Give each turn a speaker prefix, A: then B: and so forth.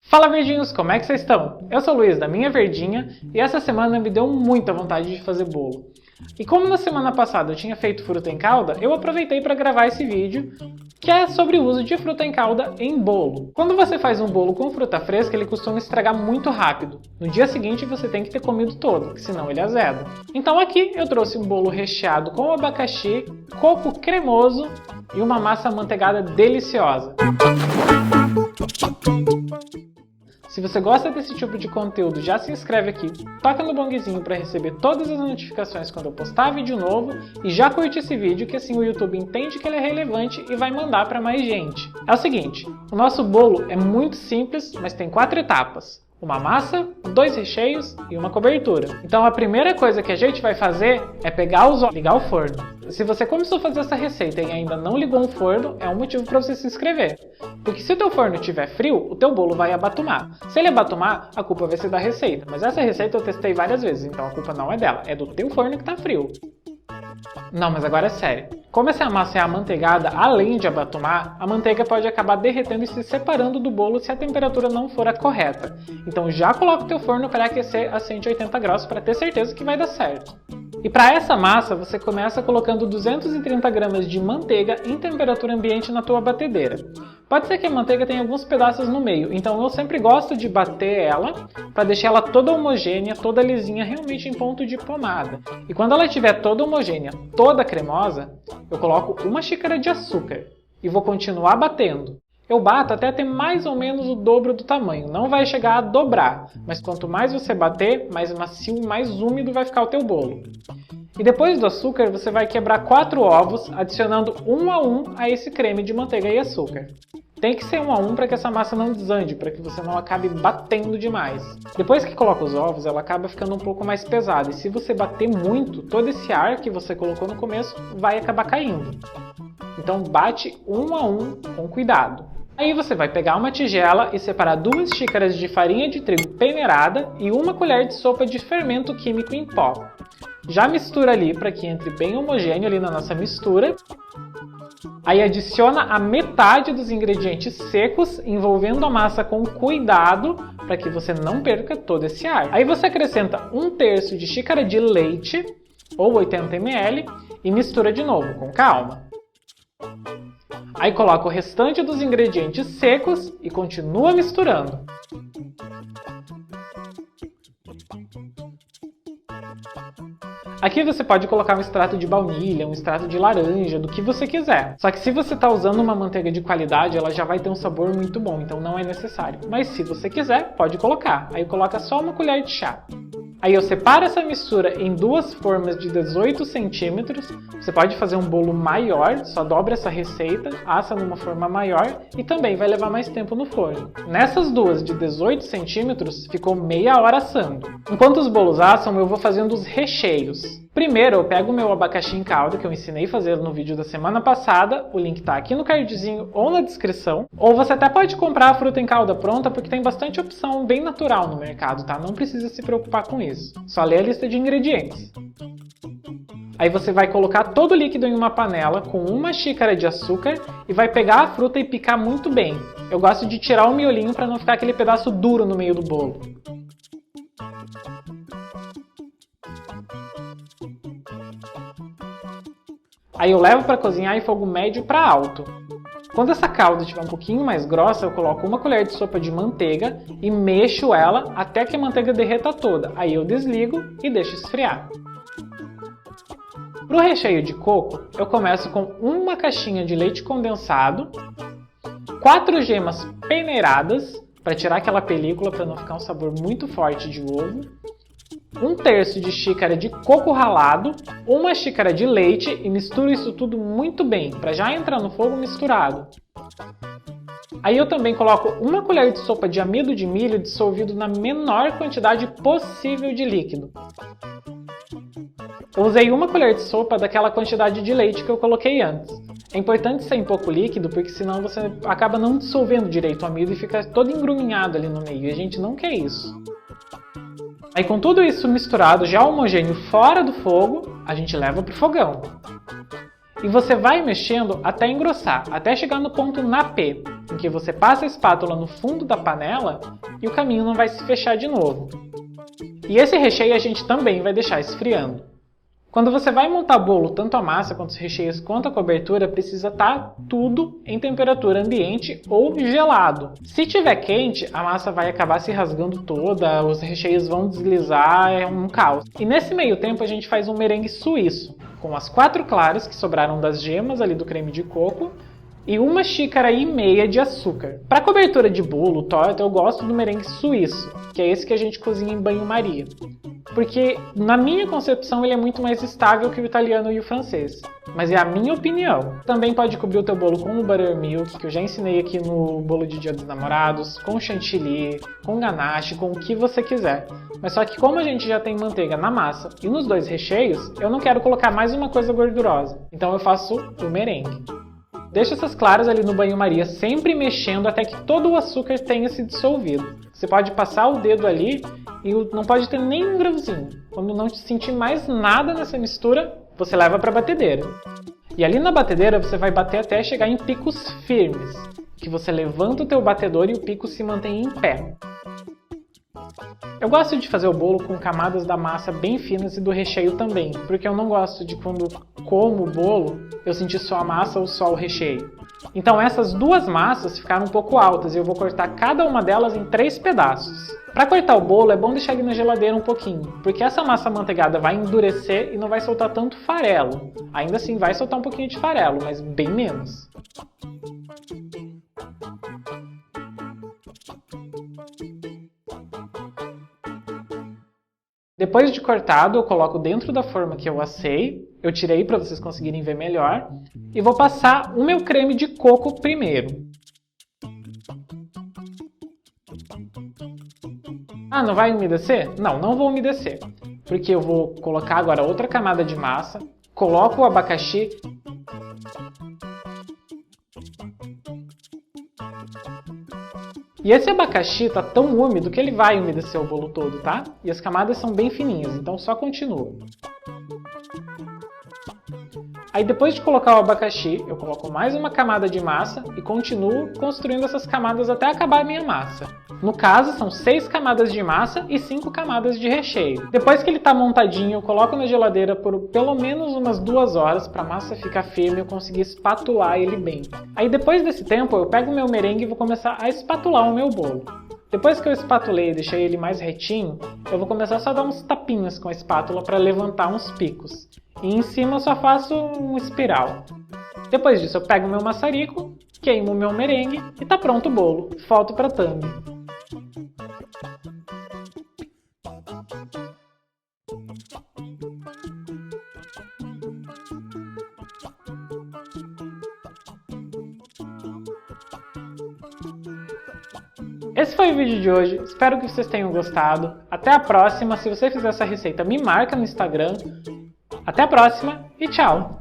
A: Fala verdinhos, como é que vocês estão? Eu sou o Luiz da Minha Verdinha e essa semana me deu muita vontade de fazer bolo. E como na semana passada eu tinha feito fruta em calda, eu aproveitei para gravar esse vídeo que é sobre o uso de fruta em calda em bolo. Quando você faz um bolo com fruta fresca, ele costuma estragar muito rápido. No dia seguinte você tem que ter comido todo, senão ele azeda. Então aqui eu trouxe um bolo recheado com abacaxi, coco cremoso e uma massa amanteigada deliciosa. Se você gosta desse tipo de conteúdo, já se inscreve aqui, toca no bongzinho para receber todas as notificações quando eu postar vídeo novo e já curte esse vídeo que assim o YouTube entende que ele é relevante e vai mandar para mais gente. É o seguinte, o nosso bolo é muito simples, mas tem 4 etapas. Uma massa, 2 recheios e uma cobertura. Então a primeira coisa que a gente vai fazer é pegar os ovos e ligar o forno. Se você começou a fazer essa receita e ainda não ligou um forno, é um motivo para você se inscrever. Porque se o teu forno estiver frio, o teu bolo vai abatumar. Se ele abatumar, a culpa vai ser da receita. Mas essa receita eu testei várias vezes, então a culpa não é dela, é do teu forno que está frio. Não, mas agora é sério. Como essa massa é amanteigada, além de abatumar, a manteiga pode acabar derretendo e se separando do bolo se a temperatura não for a correta. Então já coloca o teu forno para aquecer a 180 graus para ter certeza que vai dar certo. E para essa massa, você começa colocando 230 gramas de manteiga em temperatura ambiente na tua batedeira. Pode ser que a manteiga tenha alguns pedaços no meio, então eu sempre gosto de bater ela para deixar ela toda homogênea, toda lisinha, realmente em ponto de pomada. E quando ela estiver toda homogênea, toda cremosa, eu coloco 1 xícara de açúcar e vou continuar batendo. Eu bato até ter mais ou menos o dobro do tamanho, não vai chegar a dobrar, mas quanto mais você bater, mais macio e mais úmido vai ficar o teu bolo. E depois do açúcar, você vai quebrar 4 ovos, adicionando 1 a 1 a esse creme de manteiga e açúcar. Tem que ser 1 a 1 para que essa massa não desande, para que você não acabe batendo demais. Depois que coloca os ovos, ela acaba ficando um pouco mais pesada, e se você bater muito, todo esse ar que você colocou no começo vai acabar caindo. Então bate 1 a 1 com cuidado. Aí você vai pegar uma tigela e separar 2 xícaras de farinha de trigo peneirada e 1 colher de sopa de fermento químico em pó. Já mistura ali para que entre bem homogêneo ali na nossa mistura. Aí adiciona a metade dos ingredientes secos, envolvendo a massa com cuidado para que você não perca todo esse ar. Aí você acrescenta 1/3 de xícara de leite, ou 80 ml, e mistura de novo, com calma. Aí coloca o restante dos ingredientes secos e continua misturando. Aqui você pode colocar um extrato de baunilha, um extrato de laranja, do que você quiser. Só que se você está usando uma manteiga de qualidade, ela já vai ter um sabor muito bom, então não é necessário. Mas se você quiser, pode colocar. Aí coloca só 1 colher de chá. Aí eu separo essa mistura em 2 formas de 18 centímetros. Você pode fazer um bolo maior, só dobra essa receita, assa numa forma maior e também vai levar mais tempo no forno. Nessas duas de 18 centímetros, ficou meia hora assando. Enquanto os bolos assam, eu vou fazendo os recheios. Primeiro eu pego o meu abacaxi em calda, que eu ensinei a fazer no vídeo da semana passada, o link está aqui no cardzinho ou na descrição. Ou você até pode comprar a fruta em calda pronta, porque tem bastante opção bem natural no mercado, tá? Não precisa se preocupar com isso. Só lê a lista de ingredientes. Aí você vai colocar todo o líquido em uma panela com 1 xícara de açúcar e vai pegar a fruta e picar muito bem. Eu gosto de tirar o miolinho para não ficar aquele pedaço duro no meio do bolo. Aí eu levo para cozinhar em fogo médio para alto. Quando essa calda estiver um pouquinho mais grossa, eu coloco 1 colher de sopa de manteiga e mexo ela até que a manteiga derreta toda. Aí eu desligo e deixo esfriar. Para o recheio de coco, eu começo com 1 caixinha de leite condensado, 4 gemas peneiradas, para tirar aquela película para não ficar um sabor muito forte de ovo, 1/3 de xícara de coco ralado, 1 xícara de leite e misturo isso tudo muito bem, para já entrar no fogo misturado. Aí eu também coloco 1 colher de sopa de amido de milho dissolvido na menor quantidade possível de líquido. Eu usei 1 colher de sopa daquela quantidade de leite que eu coloquei antes. É importante ser em pouco líquido, porque senão você acaba não dissolvendo direito o amido e fica todo engruminhado ali no meio, e a gente não quer isso. Aí com tudo isso misturado, já homogêneo fora do fogo, a gente leva para o fogão. E você vai mexendo até engrossar, até chegar no ponto na P. em que você passa a espátula no fundo da panela e o caminho não vai se fechar de novo. E esse recheio a gente também vai deixar esfriando. Quando você vai montar bolo, tanto a massa quanto os recheios quanto a cobertura precisa estar tudo em temperatura ambiente ou gelado. Se tiver quente, a massa vai acabar se rasgando toda, os recheios vão deslizar, é um caos. E nesse meio tempo a gente faz um merengue suíço, com as 4 claras que sobraram das gemas ali do creme de coco e 1,5 xícaras de açúcar. Para cobertura de bolo, torta, eu gosto do merengue suíço, que é esse que a gente cozinha em banho-maria. Porque, na minha concepção, ele é muito mais estável que o italiano e o francês. Mas é a minha opinião. Também pode cobrir o teu bolo com o buttermilk, que eu já ensinei aqui no bolo de Dia dos Namorados, com chantilly, com ganache, com o que você quiser. Mas só que como a gente já tem manteiga na massa e nos 2 recheios, eu não quero colocar mais uma coisa gordurosa. Então eu faço o merengue. Deixa essas claras ali no banho-maria, sempre mexendo até que todo o açúcar tenha se dissolvido. Você pode passar o dedo ali e não pode ter nem um grãozinho. Quando não sentir mais nada nessa mistura, você leva para a batedeira. E ali na batedeira você vai bater até chegar em picos firmes, que você levanta o teu batedor e o pico se mantém em pé. Eu gosto de fazer o bolo com camadas da massa bem finas e do recheio também, porque eu não gosto de quando como o bolo eu sentir só a massa ou só o recheio. Então essas 2 massas ficaram um pouco altas e eu vou cortar cada uma delas em 3 pedaços. Para cortar o bolo é bom deixar ele na geladeira um pouquinho, porque essa massa amanteigada vai endurecer e não vai soltar tanto farelo. Ainda assim vai soltar um pouquinho de farelo, mas bem menos. Depois de cortado, eu coloco dentro da forma que eu assei, eu tirei para vocês conseguirem ver melhor, e vou passar o meu creme de coco primeiro. Ah, não vai umedecer? Não, não vou umedecer, porque eu vou colocar agora outra camada de massa, coloco o abacaxi, e esse abacaxi tá tão úmido que ele vai umedecer o bolo todo, tá? E as camadas são bem fininhas, então só continua. Aí depois de colocar o abacaxi, eu coloco mais uma camada de massa e continuo construindo essas camadas até acabar a minha massa. No caso, são 6 camadas de massa e 5 camadas de recheio. Depois que ele está montadinho, eu coloco na geladeira por pelo menos umas 2 horas para a massa ficar firme e eu conseguir espatular ele bem. Aí depois desse tempo, eu pego o meu merengue e vou começar a espatular o meu bolo. Depois que eu espatulei e deixei ele mais retinho, eu vou começar só a dar uns tapinhas com a espátula para levantar uns picos. E em cima eu só faço um espiral. Depois disso eu pego o meu maçarico, queimo o meu merengue e tá pronto o bolo. Volto para a thumb. Esse foi o vídeo de hoje, espero que vocês tenham gostado. Até a próxima, se você fizer essa receita me marca no Instagram. Até a próxima e tchau!